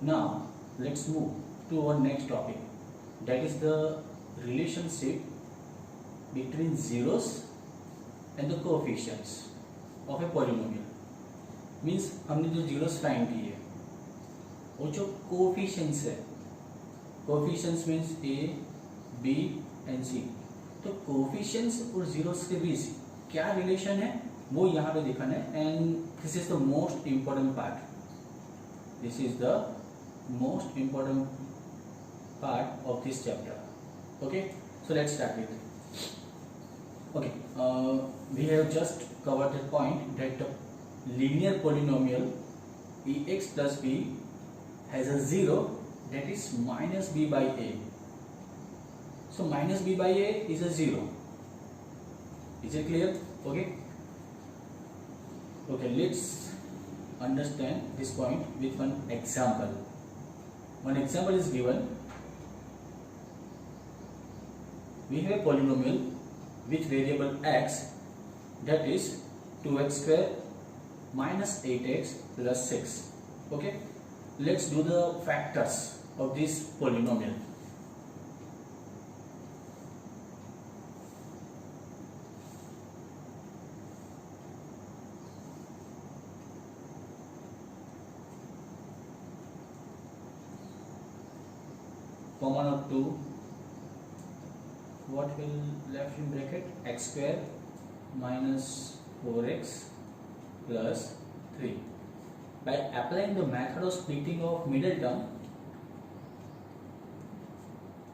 Now let's move to our next topic, that is the relationship between zeros and the coefficients of a polynomial. Means हमने जो zeros find किए वो जो coefficients है, coefficients means A B and C, तो coefficients और zeros के बीच क्या रिलेशन है वो यहाँ पे दिखाना है. And this is the most important part. This is the most important part of this chapter. Okay, so let's start with. Okay, we have just covered the point that the linear polynomial ex plus b has a zero, that is minus b by a. So minus b by a is a zero. Is it clear? Okay. Okay, let's understand this point with one example. One example is given. We have a polynomial with variable x, that is 2x square minus 8x plus 6. Okay, let's do the factors of this polynomial. Common of 2, what will left in bracket? X square minus 4x plus 3. By applying the method of splitting of middle term,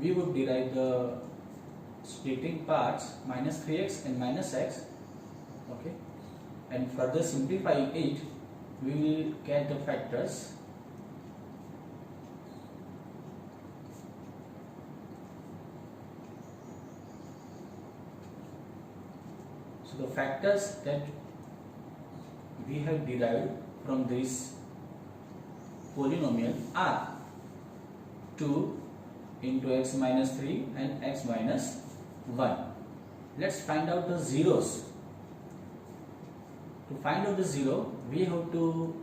we would derive the splitting parts minus 3x and minus x. Okay, and further simplifying it, we will get the factors. So the factors that we have derived from this polynomial are 2 into x minus 3 and x minus 1. Let's find out the zeros. To find out the zero, we have to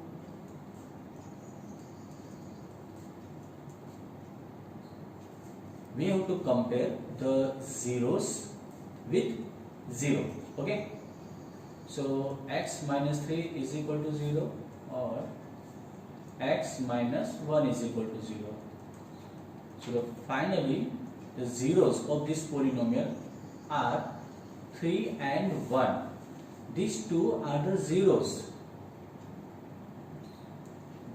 compare the zeros with 0. Okay, so x minus 3 is equal to 0 or x minus 1 is equal to 0. So finally the zeros of this polynomial are 3 and 1. These two are the zeros.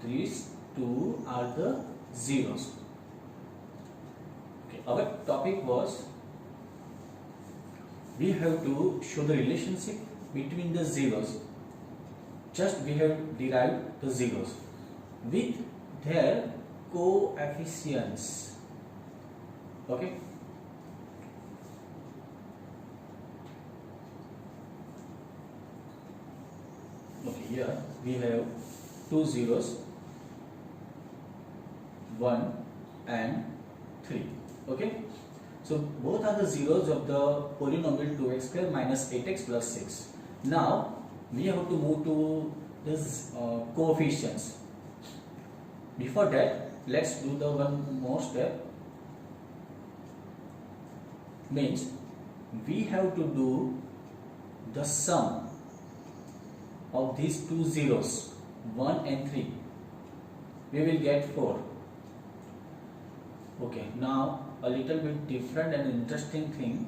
These two are the zeros. Okay, our topic was we have to show the relationship between the zeros. Just we have derived the zeros with their coefficients. Okay. Okay, here we have two zeros, 1 and 3. Okay. So both are the zeros of the polynomial 2x square minus 8x plus 6. Now we have to move to this coefficients. Before that, let's do the one more step. Means we have to do the sum of these two zeros, 1 and 3. We will get 4. Okay, now a little bit different and interesting thing.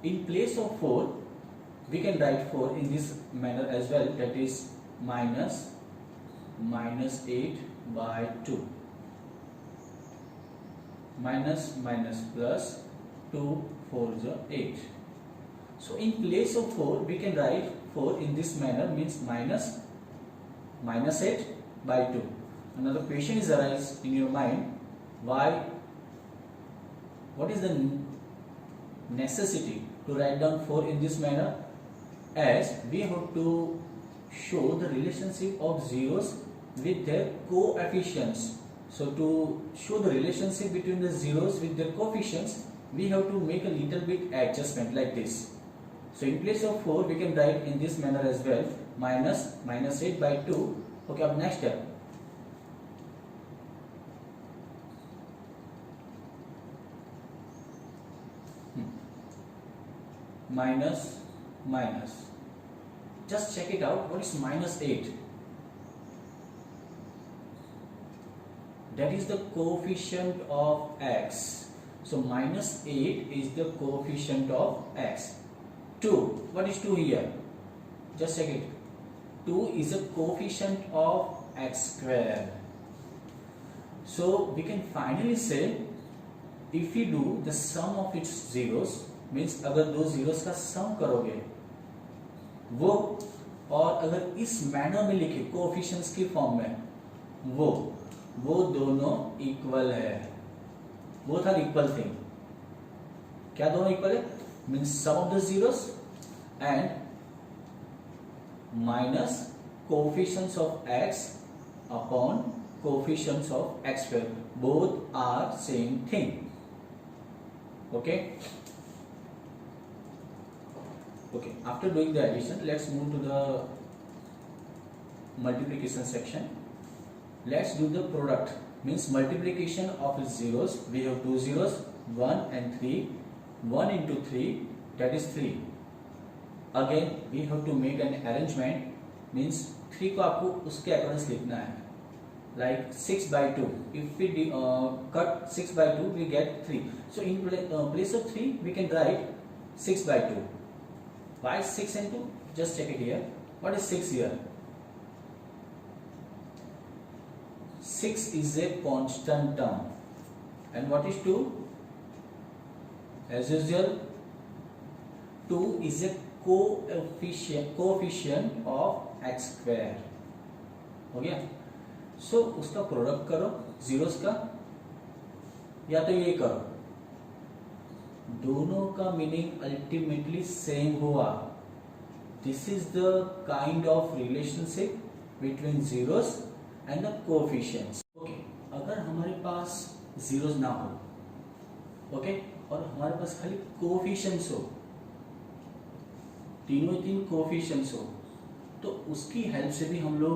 In place of 4, we can write 4 in this manner as well, that is minus 8 by 2. Minus plus 2 4 is 8. So in place of 4, we can write 4 in this manner, means minus 8 by 2. Another question is arise in your mind, what is the necessity to write down 4 in this manner, as we have to show the relationship of zeros with their coefficients. So to show the relationship between the zeros with their coefficients, we have to make a little bit adjustment like this. So in place of 4, we can write in this manner as well, minus 8 by 2. Okay, अब next step, minus minus, just check it out. What is minus 8? That is the coefficient of x. So minus 8 is the coefficient of x. 2, what is 2 here? Just check it. 2 is a coefficient of x square. So we can finally say, if we do the sum of its zeros, means अगर दो zeros का सम करोगे वो, और अगर इस manner में लिखे कोएफिशिएंट्स की फॉर्म में, वो दोनों इक्वल है, बोथ आर इक्वल थिंग. क्या दोनों इक्वल है? Means sum of the zeros and minus coefficients of x upon coefficients of x square, both are same thing. Okay. Okay, after doing the addition, let's move to the multiplication section. Let's do the product, means multiplication of its zeros. We have two zeros, 1 and 3. 1 into 3, that is 3. Again we have to make an arrangement, means 3 को आपको उसके according लिखना है, like 6 by 2. If we cut 6 by 2, we get 3. So in place of 3 we can write 6 by 2. Why 6 and 2? Just check it here. What is 6 here? 6 is a constant term. And what is 2? As usual, 2 is a coefficient of x square. हो गया? So उसका product करो zeros का, या तो ये करो, दोनों का मीनिंग अल्टीमेटली सेम हुआ. This is the kind of relationship between zeros and the coefficients. Okay, अगर हमारे पास जीरोस ना हो, ओके, और हमारे पास खाली कोएफिशिएंट्स हो, तीनों तीन कोएफिशिएंट्स हो, तो उसकी हेल्प से भी हम लोग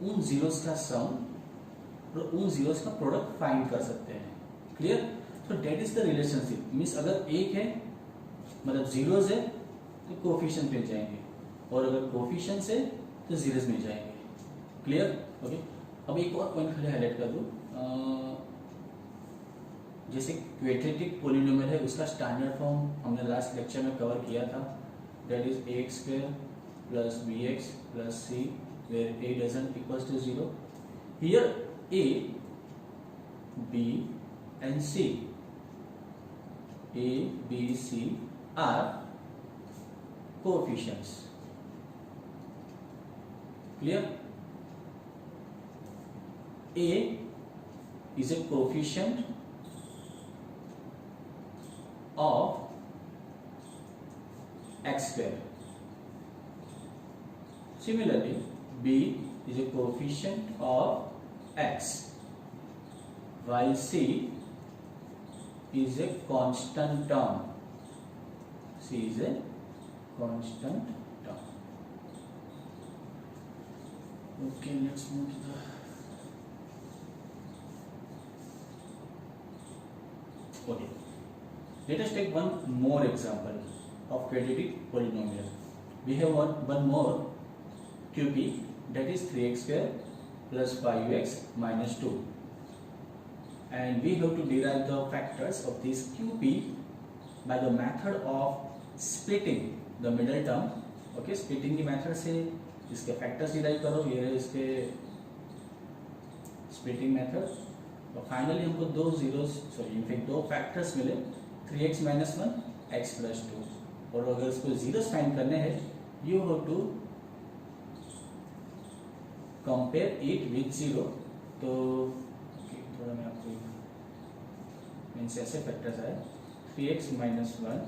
उन जीरोस का सम और उन जीरोस का प्रोडक्ट फाइंड कर सकते हैं. क्लियर? तो that is the relationship. Means अगर एक है, मतलब जीरोस है, तो कोएफिशिएंट मिल जाएंगे, और अगर कोएफिशिएंट्स है तो जीरोस मिल जाएंगे. क्लियर? ओके. अब एक और पॉइंट खाली हाईलाइट कर दूं, जैसे क्वाड्रेटिक पॉलिनोमियल है, उसका स्टैंडर्ड फॉर्म हमने लास्ट लेक्चर में कवर किया था. That is ax square plus bx plus c, where a doesn't equals to 0. Here a, b and c, A, B, C are coefficients. Clear? A is a coefficient of x square. Similarly, B is a coefficient of x, while C is a constant term. C is a constant term. Okay, let's move to the okay. Let us take one more example of quadratic polynomial. We have one more QP, that is 3x square plus 5x minus 2. And we have to derive the factors of this QP by the method of splitting the middle term. Okay, splitting की method से इसके factors derive करो, ये है इसके splitting method. और finally हमको दो फैक्टर्स मिले, 3x minus 1, x plus 2. और अगर इसको जीरोस फाइंड करने हैं, you have to compare it with 0. तो थोड़ा मैं आपको मीन्स ऐसे फैक्टर्स आए, 3x minus 1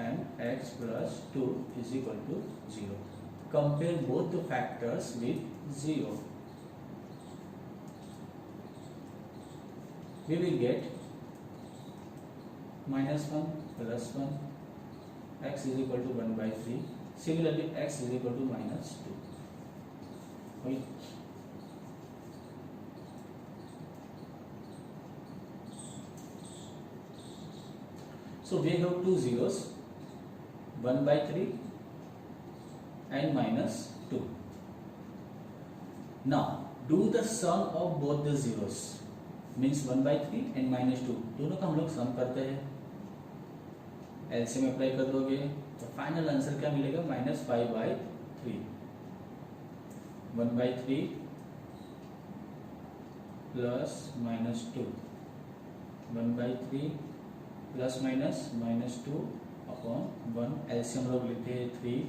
and x plus 2 is equal to 0. Compare both the factors with 0. We will get minus 1 plus 1, x is equal to 1 by 3. Similarly, x is equal to minus 2. Okay. So we have two zeros, 1/3 and -2. Now do the sum of both the zeros, means 1/3 and -2, दोनों का हम लोग सम करते हैं। LCM apply कर दोगे तो final answer क्या मिलेगा, -5/3। 1/3 प्लस -2, 1/3 प्लस -2 अपॉन 1। एलसीएम लोग लेते हैं 3,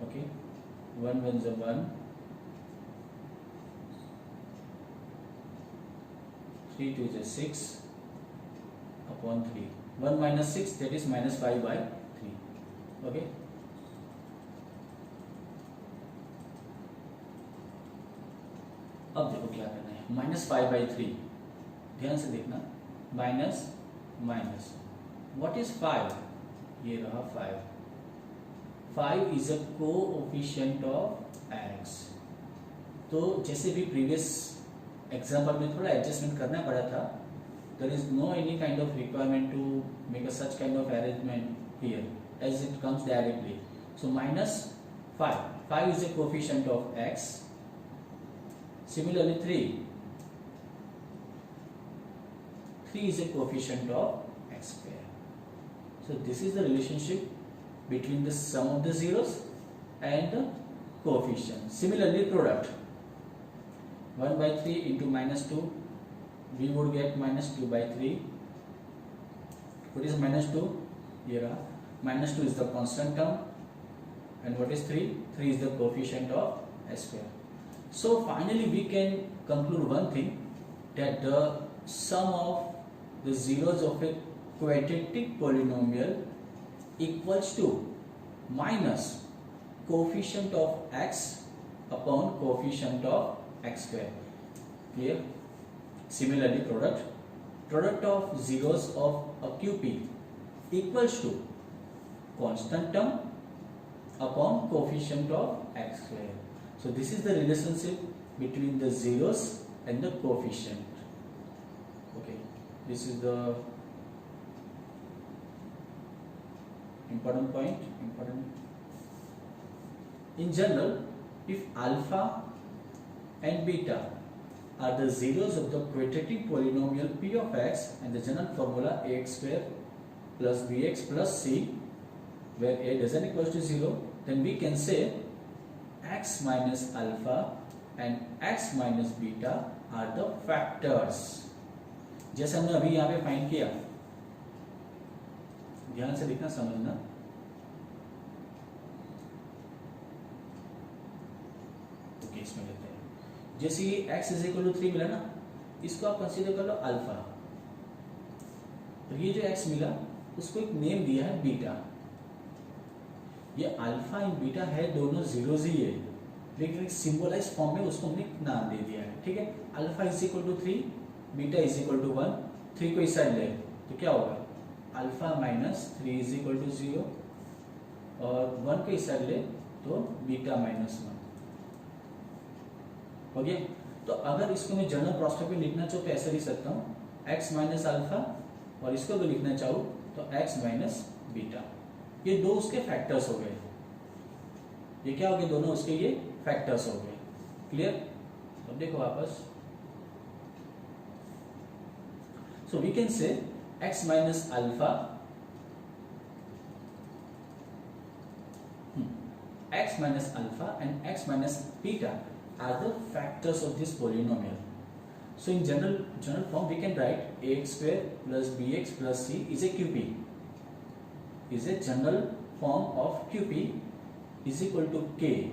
okay, 1 1 × 1, 3 2 × 6 upon 3, 1 - 6 that is -5/3, okay. अब देखो क्या करना है, -5/3, ध्यान से देखना, माइनस माइनस, व्हाट इज 5, ये रहा 5। 5 is a coefficient of x। तो जैसे भी प्रीवियस एग्जांपल में थोड़ा एडजस्टमेंट करना पड़ा था, there is no any kind of requirement to make a such kind of arrangement here as it comes directly. So -5 is a coefficient of x। Similarly 3 is a coefficient of x square. So this is the relationship between the sum of the zeros and the coefficient. Similarly product, 1/3 into -2, we would get -2/3. What is -2? Here -2 is the constant term, and what is 3? 3 is the coefficient of x square. So finally we can conclude one thing, that the sum of the zeros of a quadratic polynomial equals to minus coefficient of x upon coefficient of x square. Clear? Similarly product of zeros of a QP equals to constant term upon coefficient of x square. So this is the relationship between the zeros and the coefficient. Okay, this is the important point. In general, if alpha and beta are the zeros of the quadratic polynomial p of x, and the general formula ax square plus bx plus c, where a doesn't equal to 0, then we can say x minus alpha and x minus beta are the factors. जैसे हमने अभी यहाँ पे find किया, ध्यान से देखना, समझना। ओके, इसमें लेते हैं, जैसे ये x = 3 मिला ना, इसको आप कंसीडर कर लो अल्फा। तो ये जो x मिला उसको एक नेम दिया है बीटा। ये अल्फा एंड बीटा है, दोनों जीरोज ही है, लेकिन एक सिंबलाइज फॉर्म में उसको हमने नाम दे दिया है। ठीक है, अल्फा = 3, बीटा = 1। 3 को इस साइड ले तो क्या होगा, अल्फा - 3 = 0, और 1 को इस साइड ले तो बीटा -1 हो गया। तो अगर इसको मैं जनरल प्रोस्पेक्ट में लिखना चाहूँ तो ऐसे लिख सकता हूँ, x - अल्फा, और इसको अगर लिखना चाहूँ तो x - बीटा। ये दो उसके फैक्टर्स हो गए। ये क्या हो गए, दोनों उसके ये फैक्टर्स हो गए। क्लियर? अब देखो वापस, so we can say x - alpha, x - alpha and x - beta are the factors of this polynomial. So in general form we can write ax square plus bx plus c is a QP. Is a general form of QP is equal to k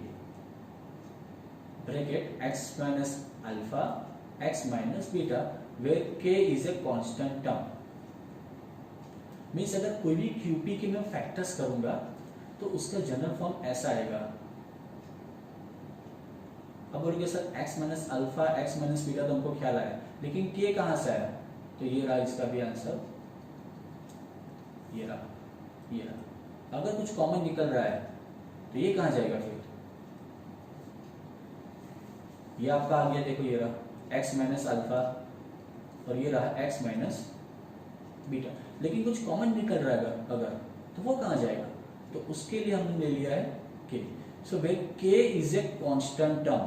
bracket x minus alpha x minus beta, where k is a constant term. Means अगर कोई भी QP के मैं factors करूंगा तो उसका general form ऐसा आएगा। अब बोलोगे sir x minus alpha x minus beta तो हमको ख्याल आया, लेकिन k कहां से आया? तो ये रहा इसका भी आंसर, ये रहा। अगर कुछ कॉमन निकल रहा है तो ये कहां जाएगा फिर? ये आपका आ गया, देखो ये रहा x माइनस अल्फा, और ये रहा x माइनस बीटा, लेकिन कुछ कॉमन निकल रहा है अगर तो वो कहाँ जाएगा, तो उसके लिए हमने ले लिया है k. So where k is a constant term,